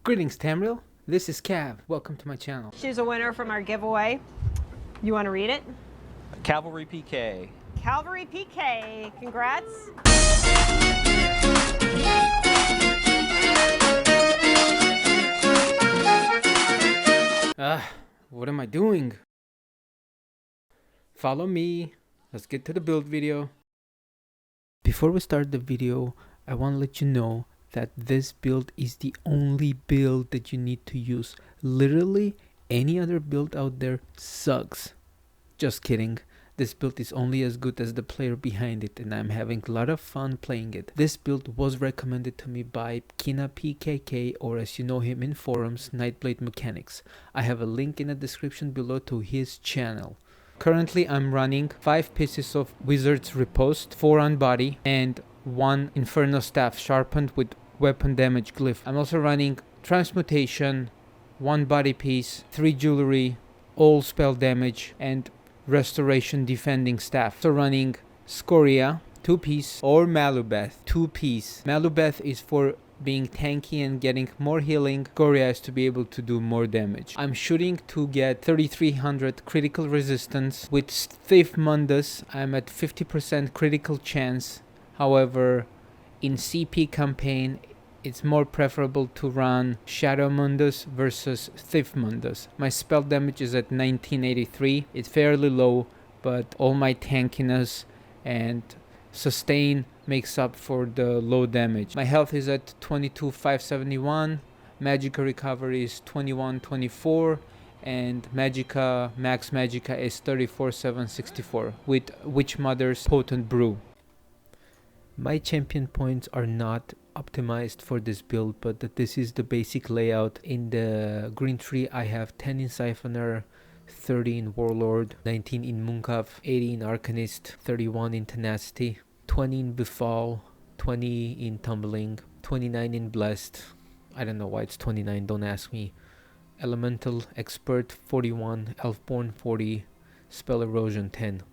Greetings, Tamriel. This is Cav. Welcome to my channel. She's a winner from our giveaway. You want to read it? Cavalry PK. Calvary PK. Congrats. What am I doing? Follow me. Let's get to the build video. Before we start the video, I want to let you know that this build is the only build that you need to use. Literally, any other build out there sucks. Just kidding. This build is only as good as the player behind it, and I'm having a lot of fun playing it. This build was recommended to me by Kina PKK, or as you know him in forums, Nightblade Mechanics. I have a link in the description below to his channel. Currently I'm running 5 pieces of Wizard's Riposte, 4 on body, and 1 Inferno Staff sharpened with weapon damage glyph. I'm also running Transmutation, 1 body piece, 3 jewelry, all spell damage, and Restoration defending staff. So running Scoria 2 piece or Malubeth 2 piece. Malubeth is for being tanky and getting more healing. Scoria is to be able to do more damage. I'm shooting to get 3300 critical resistance. With Thief Mundus I'm at 50% critical chance. However, in CP campaign it's more preferable to run Shadow Mundus versus Thief Mundus. My spell damage is at 1983. It's fairly low, but all my tankiness and sustain makes up for the low damage. My health is at 22,571. Magicka recovery is 2124. And max Magicka is 34,764 with Witch Mother's Potent Brew. My champion points are not optimized for this build, but this is the basic layout. In the green tree I have 10 in Siphoner, 30 in Warlord, 19 in Munkav, 80 in Arcanist, 31 in Tenacity, 20 in Befall, 20 in Tumbling, 29 in Blessed. I don't know why it's 29, don't ask me. Elemental Expert 41, Elfborn 40, Spell Erosion 10.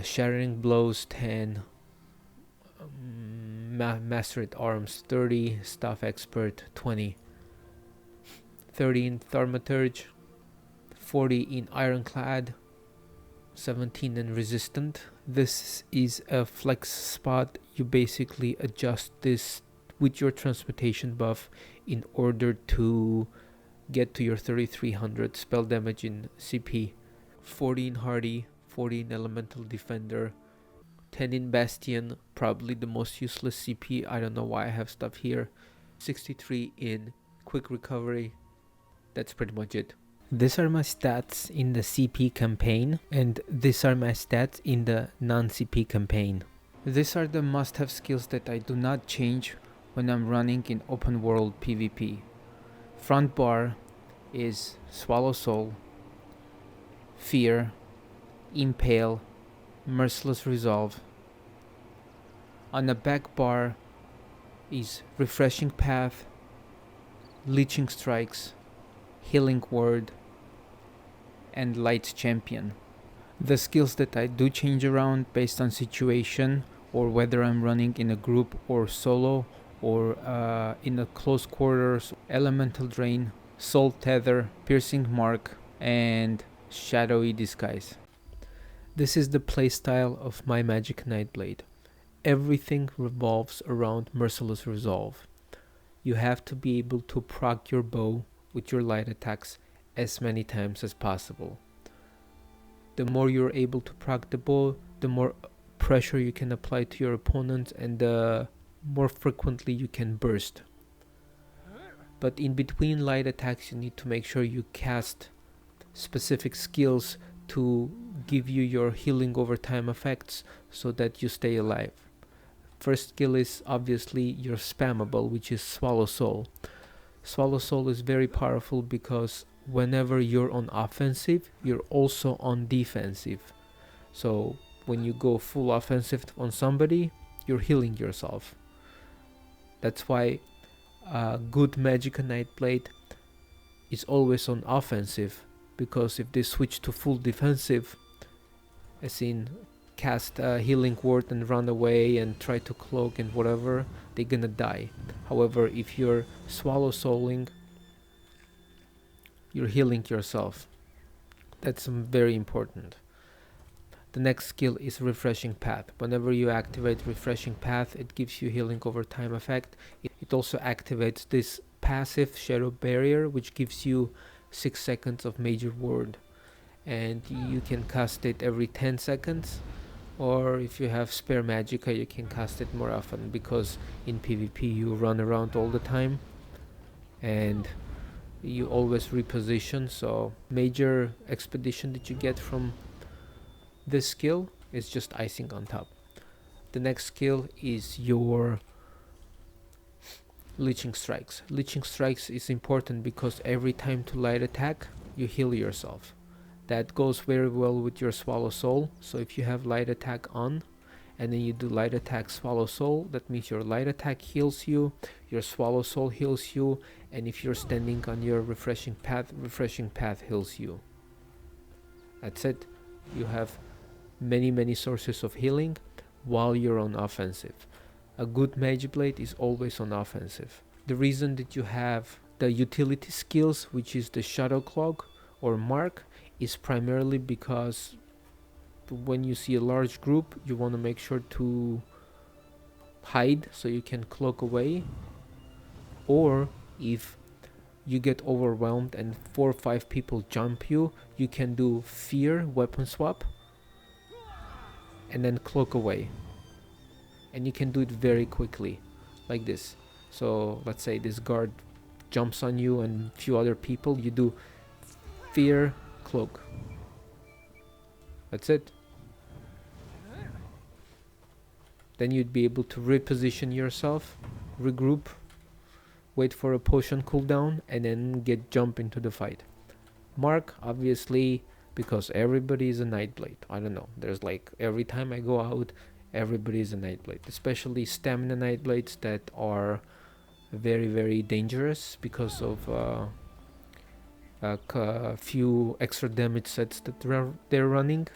Shattering Blows 10, Master at Arms 30, Staff Expert 20, 30 in Thaumaturge, 40 in Ironclad, 17 in Resistant. This is a flex spot. You basically adjust this with your Transmutation buff in order to get to your 3300 spell damage in CP. 40 in Hardy, 40 in Elemental Defender, 10 in Bastion, probably the most useless CP, I don't know why I have stuff here, 63 in Quick Recovery. That's pretty much it. These are my stats in the CP campaign, and these are my stats in the non-CP campaign. These are the must-have skills that I do not change when I'm running in open world PvP. Front bar is Swallow Soul, Fear, Impale, Merciless Resolve. On the back bar is Refreshing Path, Leeching Strikes, Healing Word, and Light's Champion. The skills that I do change around based on situation, or whether I'm running in a group or solo, or in a close quarters: Elemental Drain, Soul Tether, Piercing Mark, and Shadowy Disguise. This is the playstyle of my Magicka Nightblade. Everything revolves around Merciless Resolve. You have to be able to proc your bow with your light attacks as many times as possible. The more you're able to proc the bow, the more pressure you can apply to your opponent, and the more frequently you can burst. But in between light attacks you need to make sure you cast specific skills to give you your healing over time effects so that you stay alive. First skill is obviously your spammable, which is Swallow Soul. Swallow Soul is very powerful because whenever you're on offensive, you're also on defensive. So when you go full offensive on somebody, you're healing yourself. That's why a good Magicka Nightblade is always on offensive, because if they switch to full defensive, as in cast a healing word and run away and try to cloak and whatever, they're gonna die. However, if you're swallow souling, you're healing yourself. That's very important. The next skill is Refreshing Path. Whenever you activate Refreshing Path, it gives you healing over time effect. It also activates this passive Shadow Barrier, which gives you 6 seconds of Major Ward. And you can cast it every 10 seconds. Or if you have spare Magicka, you can cast it more often, because in PvP you run around all the time. And you always reposition, so major expedition that you get from this skill is just icing on top. The next skill is your Leeching Strikes. Leeching Strikes is important because every time to light attack, you heal yourself. That goes very well with your Swallow Soul. So if you have light attack on, and then you do light attack Swallow Soul, that means your light attack heals you, your Swallow Soul heals you, and if you're standing on your Refreshing Path heals you. That's it. You have many sources of healing while you're on offensive. A good Magicblade is always on offensive. The reason that you have the utility skills, which is the Shadow Clog or Mark, is primarily because when you see a large group, you want to make sure to hide so you can cloak away, or if you get overwhelmed and 4 or 5 people jump you, you can do Fear weapon swap and then cloak away, and you can do it very quickly like this. So let's say this guard jumps on you and few other people, you do Fear, cloak. That's it. Then you'd be able to reposition yourself, regroup, wait for a potion cooldown, and then jump into the fight. Mark, obviously, because everybody is a Nightblade. I don't know, there's like, every time I go out, everybody is a Nightblade, especially stamina Nightblades that are very dangerous because of a few extra damage sets that they're running.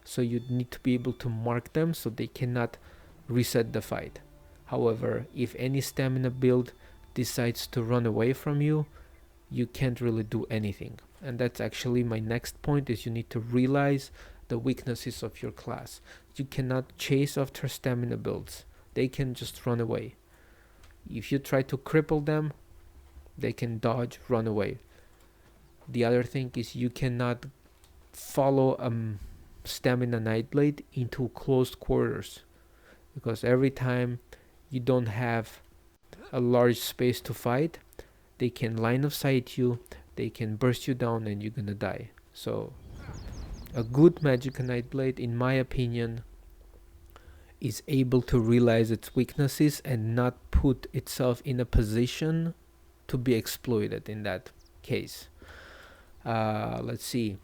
So you need to be able to mark them so they cannot reset the fight. However, if any stamina build decides to run away from you, you can't really do anything. And that's actually my next point, is you need to realize the weaknesses of your class. You cannot chase after stamina builds. They can just run away. If you try to cripple them, they can dodge, run away. The other thing is you cannot follow stamina Nightblade into closed quarters, because every time you don't have a large space to fight, they can line of sight you, they can burst you down, and you're gonna die. So a good Magicka Nightblade, in my opinion, is able to realize its weaknesses and not put itself in a position to be exploited in that case. Let's see.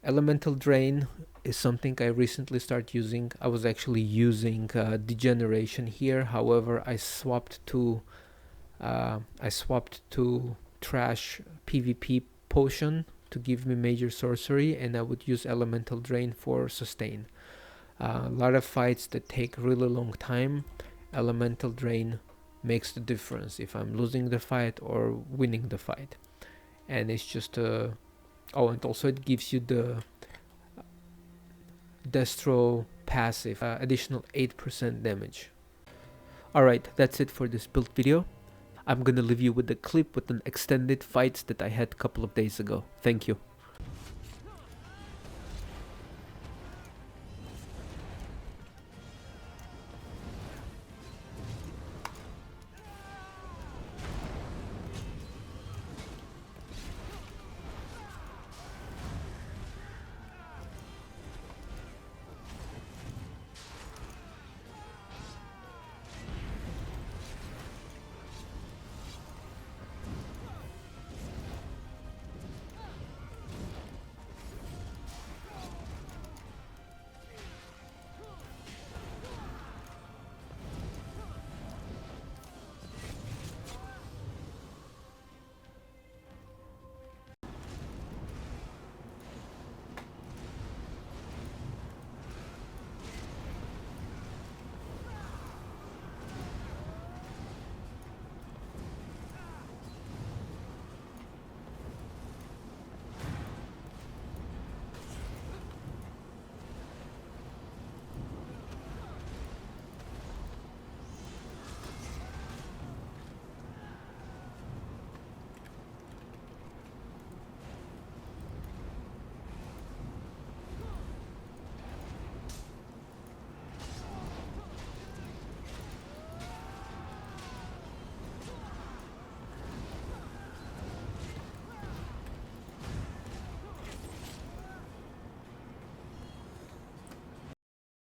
Elemental Drain is something I recently started using. I was actually using Degeneration here. However, I swapped to Trash PvP Potion to give me major sorcery, and I would use Elemental Drain for sustain. A lot of fights that take really long time, Elemental Drain makes the difference if I'm losing the fight or winning the fight. And it's just oh, and also it gives you the Destro passive, additional 8% damage. Alright, that's it for this build video. I'm gonna leave you with a clip with an extended fights that I had a couple of days ago. Thank you.